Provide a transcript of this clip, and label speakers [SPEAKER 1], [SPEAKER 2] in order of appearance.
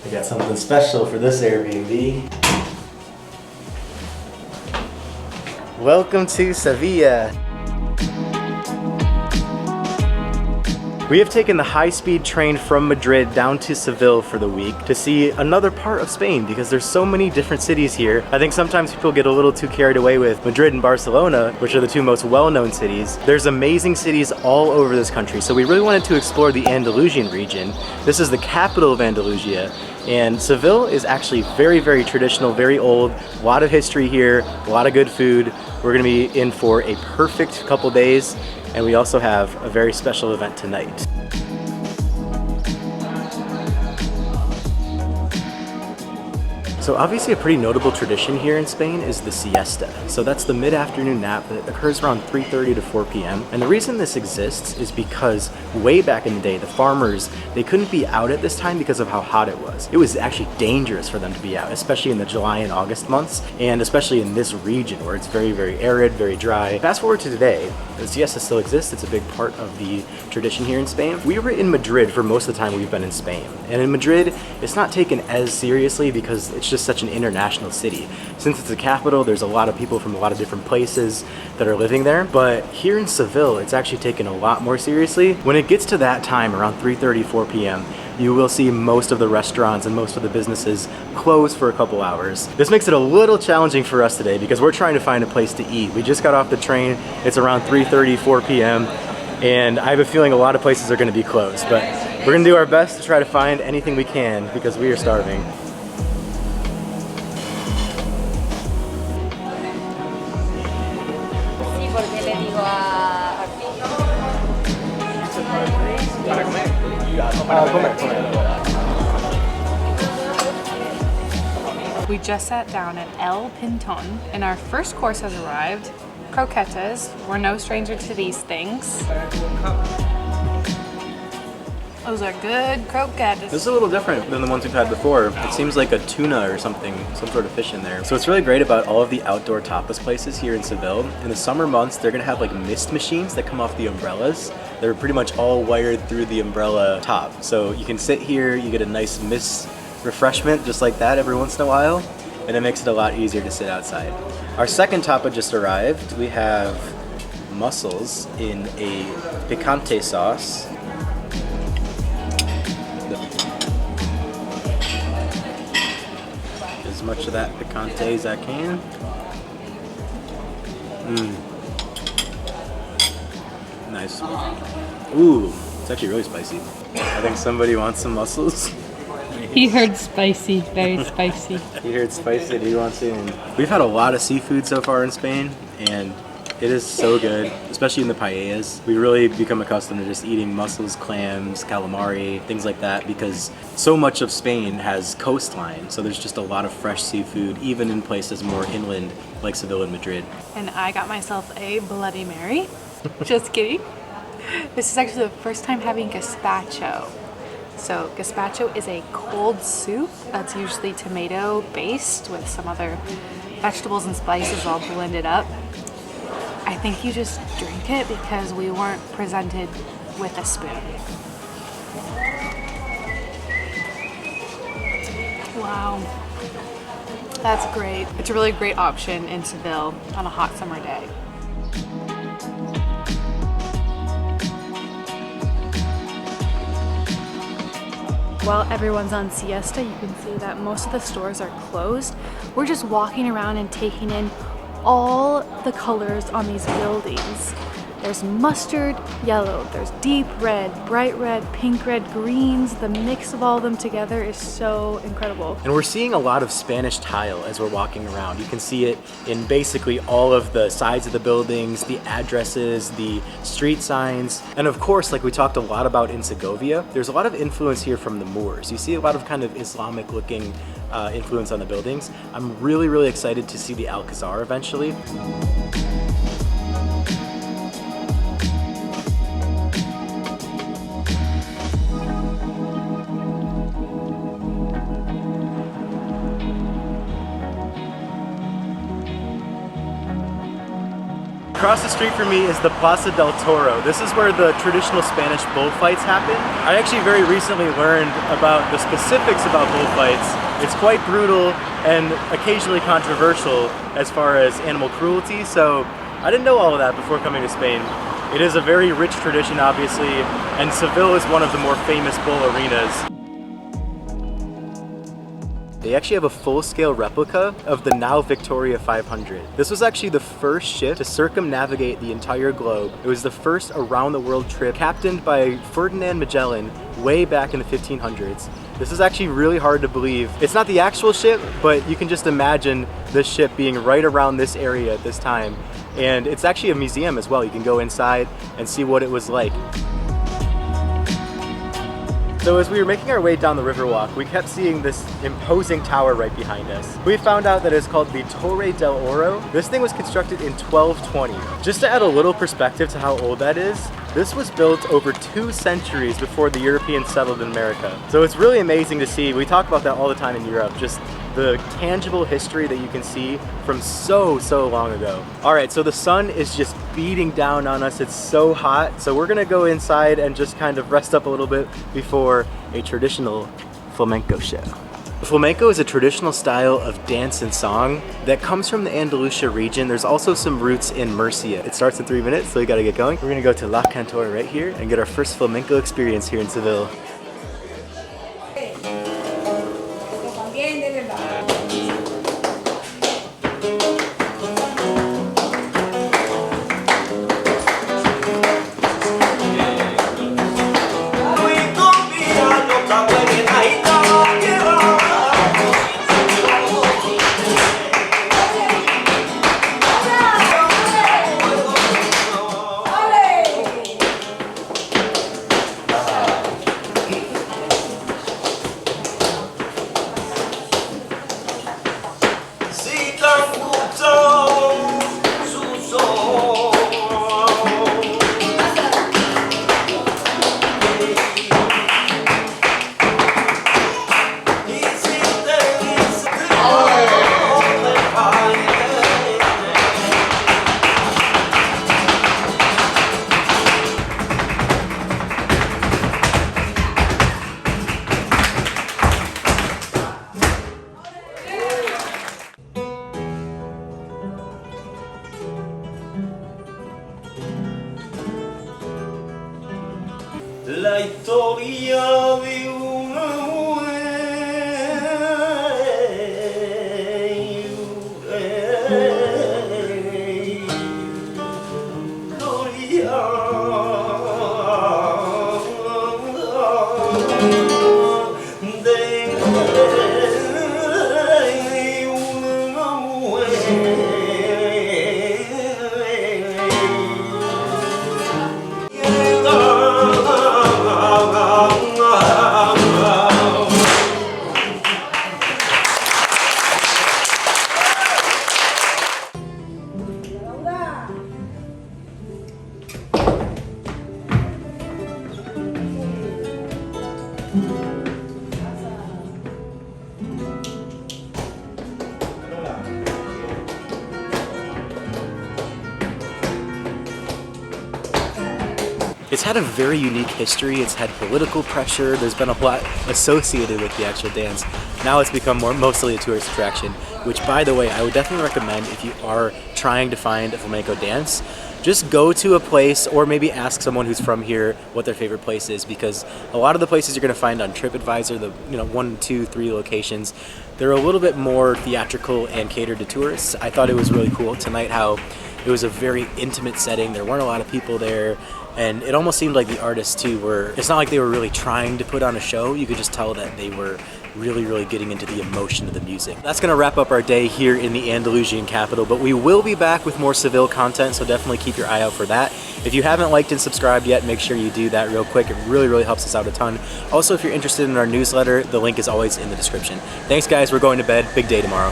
[SPEAKER 1] We got something special for this Airbnb. Welcome to Sevilla. We have taken the high-speed train from Madrid down to Seville for the week to see another part of Spain because there's so many different cities here. I think sometimes people get a little too carried away with Madrid and Barcelona, which are the two most well-known cities. There's amazing cities all over this country, so we really wanted to explore the Andalusian region. This is the capital of Andalusia, and Seville is actually very, very traditional, very old, a lot of history here, a lot of good food. We're gonna be in for a perfect couple days. And we also have a very special event tonight. So obviously a pretty notable tradition here in Spain is the siesta. So that's the mid-afternoon nap that occurs around 3:30 to 4 p.m. And the reason this exists is because way back in the day, the farmers, they couldn't be out at this time because of how hot it was. It was actually dangerous for them to be out, especially in the July and August months, and especially in this region where it's very, very arid, very dry. Fast forward to today, the siesta still exists. It's a big part of the tradition here in Spain. We were in Madrid for most of the time we've been in Spain. And in Madrid, it's not taken as seriously because it's just such an international city. Since it's the capital, there's a lot of people from a lot of different places that are living there. But here in Seville, it's actually taken a lot more seriously. When it gets to that time, around 3:30, 4 p.m., you will see most of the restaurants and most of the businesses close for a couple hours. This makes it a little challenging for us today because we're trying to find a place to eat. We just got off the train. It's around 3:30, 4 p.m. and I have a feeling a lot of places are gonna be closed, but we're gonna do our best to try to find anything we can because we are starving.
[SPEAKER 2] We just sat down at El Pintón and our first course has arrived. Croquetas. We're no stranger to these things. Those are good croquetas.
[SPEAKER 1] This is a little different than the ones we've had before. It seems like a tuna or something, some sort of fish in there. So what's really great about all of the outdoor tapas places here in Seville, in the summer months, they're gonna have like mist machines that come off the umbrellas. They're pretty much all wired through the umbrella top. So you can sit here, you get a nice mist refreshment just like that every once in a while, and it makes it a lot easier to sit outside. Our second tapa just arrived. We have mussels in a picante sauce. As much of that picante as I can. Nice. Ooh, it's actually really spicy. I think somebody wants some mussels.
[SPEAKER 2] He heard spicy, very spicy.
[SPEAKER 1] He heard spicy and he wants it. We've had a lot of seafood so far in Spain, and it is so good, especially in the paellas. We really become accustomed to just eating mussels, clams, calamari, things like that, because so much of Spain has coastline, so there's just a lot of fresh seafood, even in places more inland like Seville and Madrid.
[SPEAKER 2] And I got myself a Bloody Mary. Just kidding. This is actually the first time having gazpacho. So gazpacho is a cold soup that's usually tomato based with some other vegetables and spices all blended up. I think you just drink it because we weren't presented with a spoon. Wow, that's great. It's a really great option in Seville on a hot summer day. While everyone's on siesta, you can see that most of the stores are closed. We're just walking around and taking in all the colors on these buildings. There's mustard yellow, there's deep red, bright red, pink red, greens. The mix of all of them together is so incredible.
[SPEAKER 1] And we're seeing a lot of Spanish tile as we're walking around. You can see it in basically all of the sides of the buildings, the addresses, the street signs. And of course, like we talked a lot about in Segovia, there's a lot of influence here from the Moors. You see a lot of kind of Islamic looking influence on the buildings. I'm really, really excited to see the Alcazar eventually. Across the street from me is the Plaza del Toro. This is where the traditional Spanish bullfights happen. I actually very recently learned about the specifics about bullfights. It's quite brutal and occasionally controversial as far as animal cruelty, so I didn't know all of that before coming to Spain. It is a very rich tradition, obviously, and Seville is one of the more famous bull arenas. They actually have a full-scale replica of the Nao Victoria 500. This was actually the first ship to circumnavigate the entire globe. It was the first around-the-world trip captained by Ferdinand Magellan way back in the 1500s. This is actually really hard to believe. It's not the actual ship, but you can just imagine this ship being right around this area at this time. And it's actually a museum as well. You can go inside and see what it was like. So as we were making our way down the Riverwalk, we kept seeing this imposing tower right behind us. We found out that it's called the Torre del Oro. This thing was constructed in 1220. Just to add a little perspective to how old that is, this was built over 2 centuries before the Europeans settled in America. So it's really amazing to see. We talk about that all the time in Europe, just the tangible history that you can see from so long ago. All right, so the sun is just beating down on us. It's so hot. So we're gonna go inside and just kind of rest up a little bit before a traditional flamenco show. Flamenco is a traditional style of dance and song that comes from the Andalusia region. There's also some roots in Murcia. It starts in 3 minutes, so we gotta get going. We're gonna go to La Cantora right here and get our first flamenco experience here in Seville.
[SPEAKER 3] La historia de una
[SPEAKER 1] It's had a very unique history. It's had political pressure. There's been a lot associated with the actual dance. Now it's become mostly a tourist attraction, which, by the way, I would definitely recommend if you are trying to find a flamenco dance. Just go to a place or maybe ask someone who's from here what their favorite place is, because a lot of the places you're going to find on TripAdvisor, the 1, 2, 3 locations, they're a little bit more theatrical and catered to tourists. I thought it was really cool tonight how it was a very intimate setting. There weren't a lot of people there, and it almost seemed like the artists too were, it's not like they were really trying to put on a show. You could just tell that they were really getting into the emotion of the music. That's gonna wrap up our day here in the Andalusian capital, but we will be back with more Seville content, so definitely keep your eye out for that. If you haven't liked and subscribed yet, make sure you do that real quick. It really helps us out a ton. Also, if you're interested in our newsletter, the link is always in the description. Thanks guys, we're going to bed. Big day tomorrow.